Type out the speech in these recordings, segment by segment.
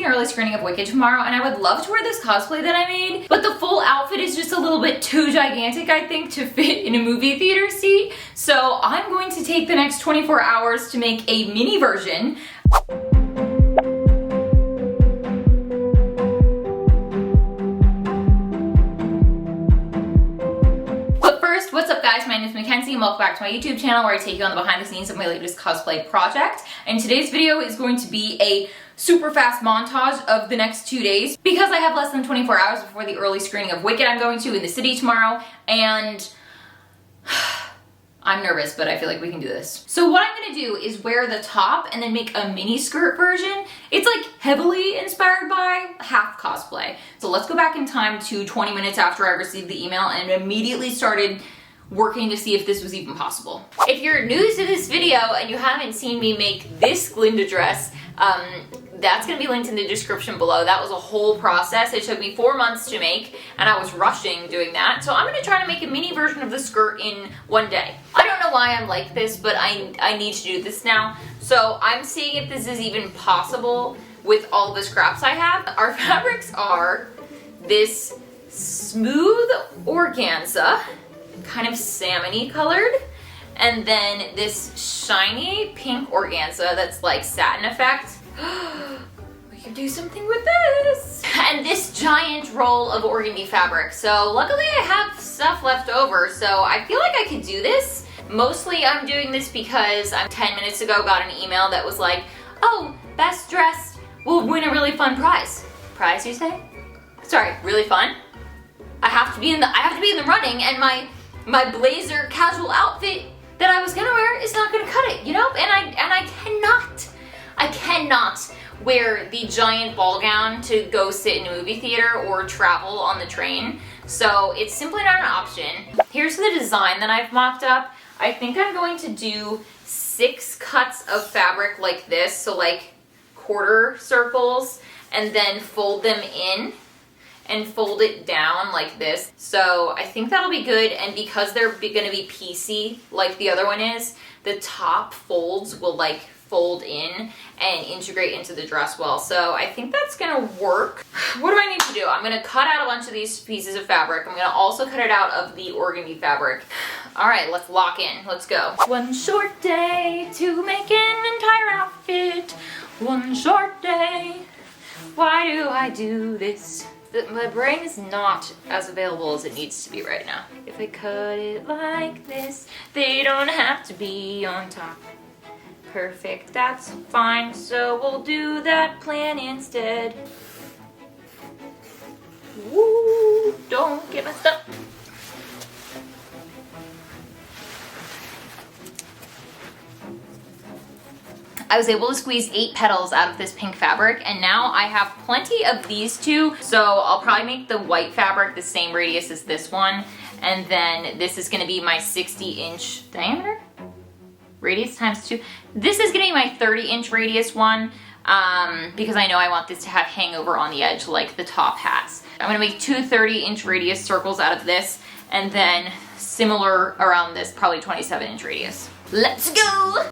an early screening of Wicked tomorrow, and I would love to wear this cosplay that I made, but the full outfit is just a little bit too gigantic, I think, to fit in a movie theater seat. So I'm going to take the next 24 hours to make a mini version. What's up guys, my name is Kenz and welcome back to my YouTube channel where I take you on the behind the scenes of my latest cosplay project. And today's video is going to be a super fast montage of the next 2 days because I have less than 24 hours before the early screening of Wicked I'm going to in the city tomorrow, and I'm nervous, but I feel like we can do this. So what I'm gonna do is wear the top and then make a mini skirt version. It's like heavily inspired by half cosplay. So let's go back in time to 20 minutes after I received the email and immediately started working to see if this was even possible. If you're new to this video and you haven't seen me make this Glinda dress, that's gonna be linked in the description below. That was a whole process. It took me 4 months to make, and I was rushing doing that. So I'm gonna try to make a mini version of the skirt in 1 day. I don't know why I'm like this, but I need to do this now. So I'm seeing if this is even possible with all the scraps I have. Our fabrics are this smooth organza, kind of salmon-y colored, and then this shiny pink organza that's like satin effect. We could do something with this. And this giant roll of organdy fabric. So luckily I have stuff left over, so I feel like I could do this. Mostly I'm doing this because I 10 minutes ago got an email that was like, oh, best dressed will win a really fun prize. Prize, you say? Sorry, really fun? I have to be in the running, and my blazer casual outfit that I was gonna wear is not gonna cut it, you know? And I cannot wear the giant ball gown to go sit in a movie theater or travel on the train. So it's simply not an option. Here's the design that I've mocked up. I think I'm going to do 6 cuts of fabric like this, so like quarter circles, and then fold them in and fold it down like this. So I think that'll be good, and because they're gonna be piecey like the other one is, the top folds will like fold in and integrate into the dress well. So I think that's gonna work. What do I need to do? I'm gonna cut out a bunch of these pieces of fabric. I'm gonna also cut it out of the organdy fabric. All right, let's lock in, let's go. One short day to make an entire outfit. One short day, why do I do this? My brain is not as available as it needs to be right now. If I cut it like this, they don't have to be on top. Perfect, that's fine, so we'll do that plan instead. Woo, don't get messed up. I was able to squeeze 8 petals out of this pink fabric, and now I have plenty of these two, so I'll probably make the white fabric the same radius as this one, and then this is gonna be my 60-inch diameter? Radius times 2. This is gonna be my 30-inch radius one, because I know I want this to have hangover on the edge like the top hats. I'm gonna make 2 30-inch radius circles out of this, and then similar around this, probably 27-inch radius. Let's go!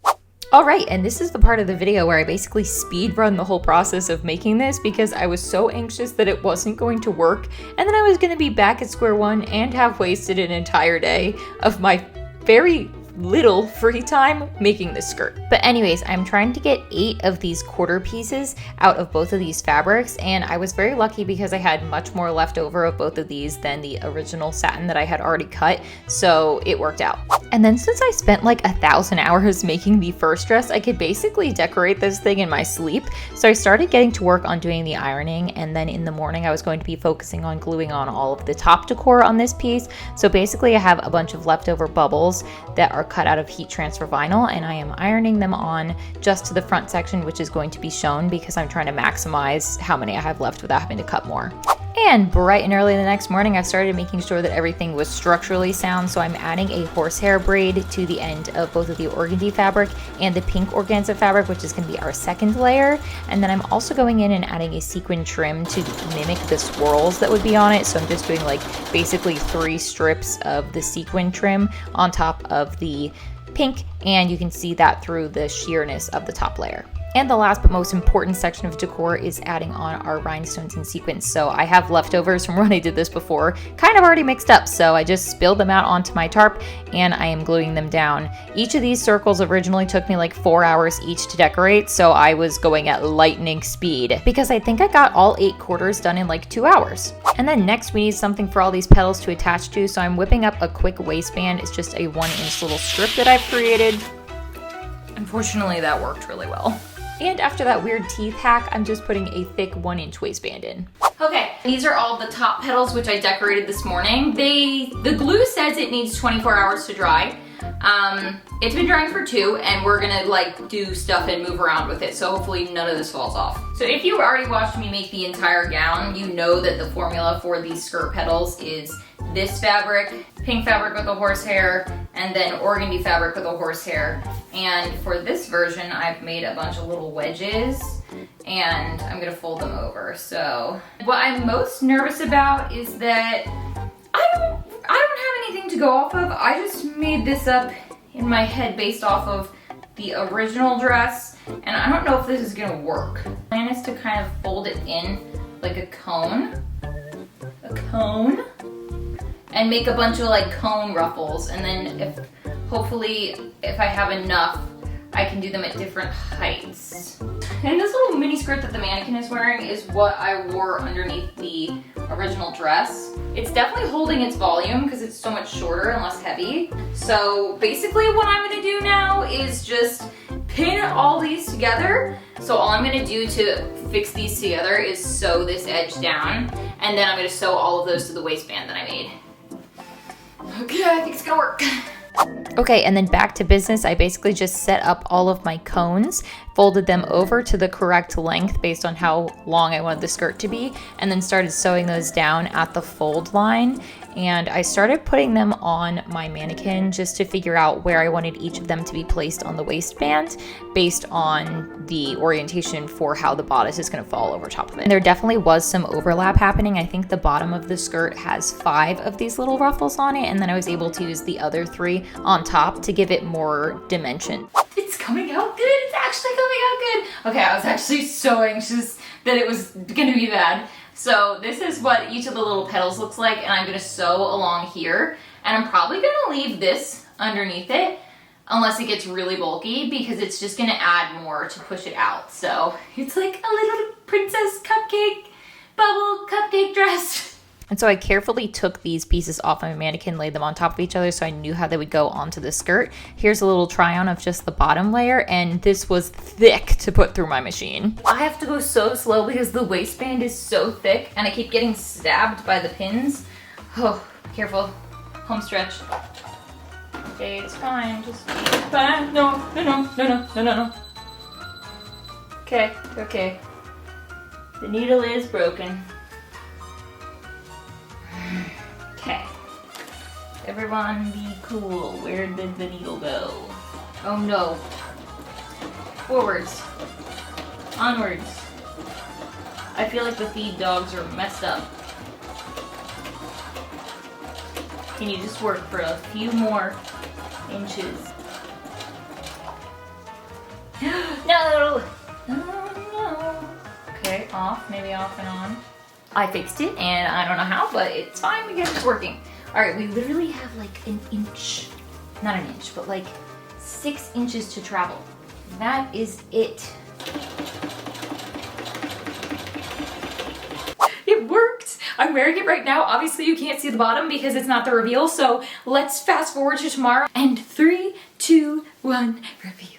Alright, and this is the part of the video where I basically speed run the whole process of making this because I was so anxious that it wasn't going to work, and then I was going to be back at square one and have wasted an entire day of my very little free time making this skirt. But anyways, I'm trying to get 8 of these quarter pieces out of both of these fabrics, and I was very lucky because I had much more left over of both of these than the original satin that I had already cut, so it worked out. And then since I spent like 1,000 hours making the first dress, I could basically decorate this thing in my sleep. So I started getting to work on doing the ironing, and then in the morning I was going to be focusing on gluing on all of the top decor on this piece. So basically I have a bunch of leftover bubbles that are cut out of heat transfer vinyl, and I am ironing them on just to the front section, which is going to be shown because I'm trying to maximize how many I have left without having to cut more. And bright and early the next morning, I started making sure that everything was structurally sound, so I'm adding a horsehair braid to the end of both of the organdy fabric and the pink organza fabric, which is going to be our second layer. And then I'm also going in and adding a sequin trim to mimic the swirls that would be on it. So I'm just doing like basically 3 strips of the sequin trim on top of the pink, and you can see that through the sheerness of the top layer. And the last but most important section of decor is adding on our rhinestones and sequins. So I have leftovers from when I did this before, kind of already mixed up, so I just spilled them out onto my tarp and I am gluing them down. Each of these circles originally took me like 4 hours each to decorate, so I was going at lightning speed because I think I got all 8 quarters done in like 2 hours. And then next we need something for all these petals to attach to, so I'm whipping up a quick waistband. It's just a 1-inch little strip that I've created. Unfortunately, that worked really well. And after that weird teeth hack, I'm just putting a thick 1-inch waistband in. Okay, these are all the top petals which I decorated this morning. The glue says it needs 24 hours to dry. It's been drying for 2, and we're gonna like do stuff and move around with it, so hopefully none of this falls off. So if you already watched me make the entire gown, you know that the formula for these skirt petals is this fabric, pink fabric with a horsehair, and then organdy fabric with a horsehair. And for this version, I've made a bunch of little wedges, and I'm gonna fold them over. So what I'm most nervous about is that I don't have anything to go off of. I just made this up in my head based off of the original dress, and I don't know if this is gonna work. The plan is to kind of fold it in like a cone, and make a bunch of like cone ruffles, and then hopefully if I have enough, I can do them at different heights. And this little mini skirt that the mannequin is wearing is what I wore underneath the original dress. It's definitely holding its volume because it's so much shorter and less heavy. So basically what I'm gonna do now is just pin all these together. So all I'm gonna do to fix these together is sew this edge down, and then I'm gonna sew all of those to the waistband that I made. Okay, I think it's gonna work. Okay, and then back to business. I basically just set up all of my cones, folded them over to the correct length based on how long I wanted the skirt to be, and then started sewing those down at the fold line. And I started putting them on my mannequin just to figure out where I wanted each of them to be placed on the waistband based on the orientation for how the bodice is going to fall over top of it. And there definitely was some overlap happening. I think the bottom of the skirt has 5 of these little ruffles on it, and then I was able to use the other 3 on top to give it more dimension. It's coming out good. It's actually coming out good. Okay, I was actually so anxious that it was gonna be bad. So this is what each of the little petals looks like, and I'm gonna sew along here. And I'm probably gonna leave this underneath it unless it gets really bulky, because it's just gonna add more to push it out. So it's like a little princess bubble cupcake dress. And so I carefully took these pieces off my mannequin, laid them on top of each other so I knew how they would go onto the skirt. Here's a little try on of just the bottom layer, and this was thick to put through my machine. I have to go so slow because the waistband is so thick and I keep getting stabbed by the pins. Oh, careful. Home stretch. Okay, it's fine. Just fine. No. Okay. The needle is broken. Okay. Everyone be cool. Where did the needle go? Oh no. Forwards. Onwards. I feel like the feed dogs are messed up. Can you just work for a few more inches? No! No. Okay, off. Maybe off and on. I fixed it, and I don't know how, but it's fine because it's working. All right, we literally have like an inch, not an inch, but like 6 inches to travel. That is it. It worked. I'm wearing it right now. Obviously you can't see the bottom because it's not the reveal, so let's fast forward to tomorrow. And 3, 2, 1, reveal.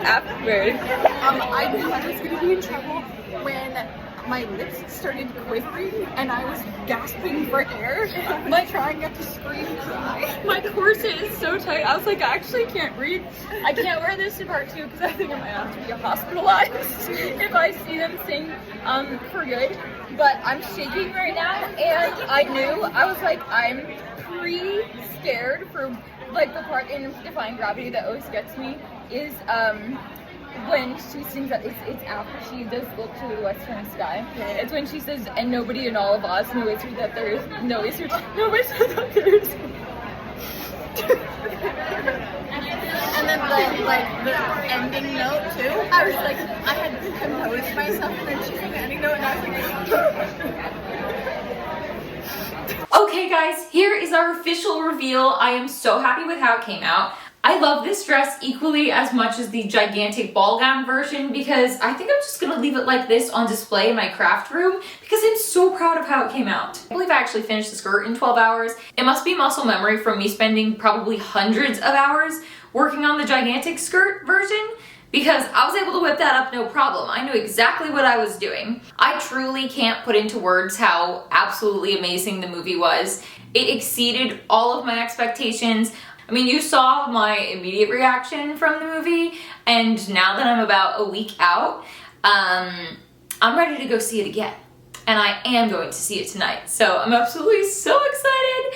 afterwards? I thought I was gonna be in trouble when my lips started quivering and I was gasping for air, like trying not to scream and cry. My corset is so tight. I was like, I actually can't breathe. I can't wear this to part 2 because I think I might have to be hospitalized if I see them sing for good. But I'm shaking right now, and I knew, I was like, I'm pre-scared for like the part in Defying Gravity that always gets me is when she sings that it's after she does Look to the Western Sky. Yeah. It's when she says, and nobody in all of Oz knows that there is no wizard. Nobody said that there is. And then the ending note too. I was like, I had composed myself, and then she sang the ending note, and I was like, Okay guys, here is our official reveal. I am so happy with how it came out. I love this dress equally as much as the gigantic ball gown version because I think I'm just gonna leave it like this on display in my craft room because I'm so proud of how it came out. I believe I actually finished the skirt in 12 hours. It must be muscle memory from me spending probably hundreds of hours working on the gigantic skirt version because I was able to whip that up no problem. I knew exactly what I was doing. I truly can't put into words how absolutely amazing the movie was. It exceeded all of my expectations. I mean, you saw my immediate reaction from the movie, and now that I'm about a week out, I'm ready to go see it again. And I am going to see it tonight, so I'm absolutely so excited.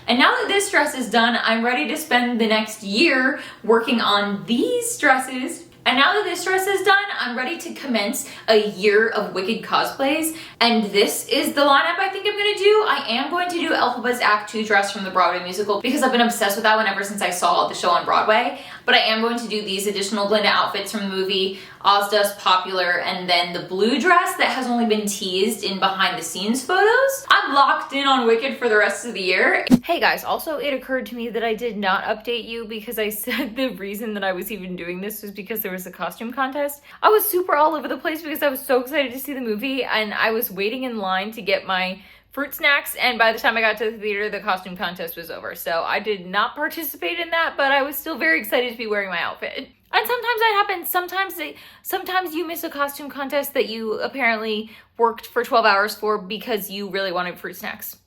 And now that this dress is done, I'm ready to spend the next year working on these dresses. And now that this dress is done, I'm ready to commence a year of Wicked cosplays. And this is the lineup I think I'm gonna do. I am going to do Elphaba's Act 2 dress from the Broadway musical because I've been obsessed with that one ever since I saw the show on Broadway. But I am going to do these additional Glinda outfits from the movie, Ozda's Popular, and then the blue dress that has only been teased in behind the scenes photos. I'm locked in on Wicked for the rest of the year. Hey guys, also it occurred to me that I did not update you because I said the reason that I was even doing this was because there was a costume contest. I was super all over the place because I was so excited to see the movie and I was waiting in line to get my fruit snacks, and by the time I got to the theater, the costume contest was over. So I did not participate in that, but I was still very excited to be wearing my outfit. And sometimes that happens. Sometimes you miss a costume contest that you apparently worked for 12 hours for because you really wanted fruit snacks.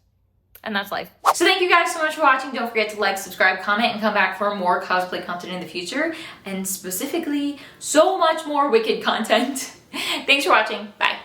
And that's life. So thank you guys so much for watching. Don't forget to like, subscribe, comment, and come back for more cosplay content in the future. And specifically, so much more Wicked content. Thanks for watching. Bye.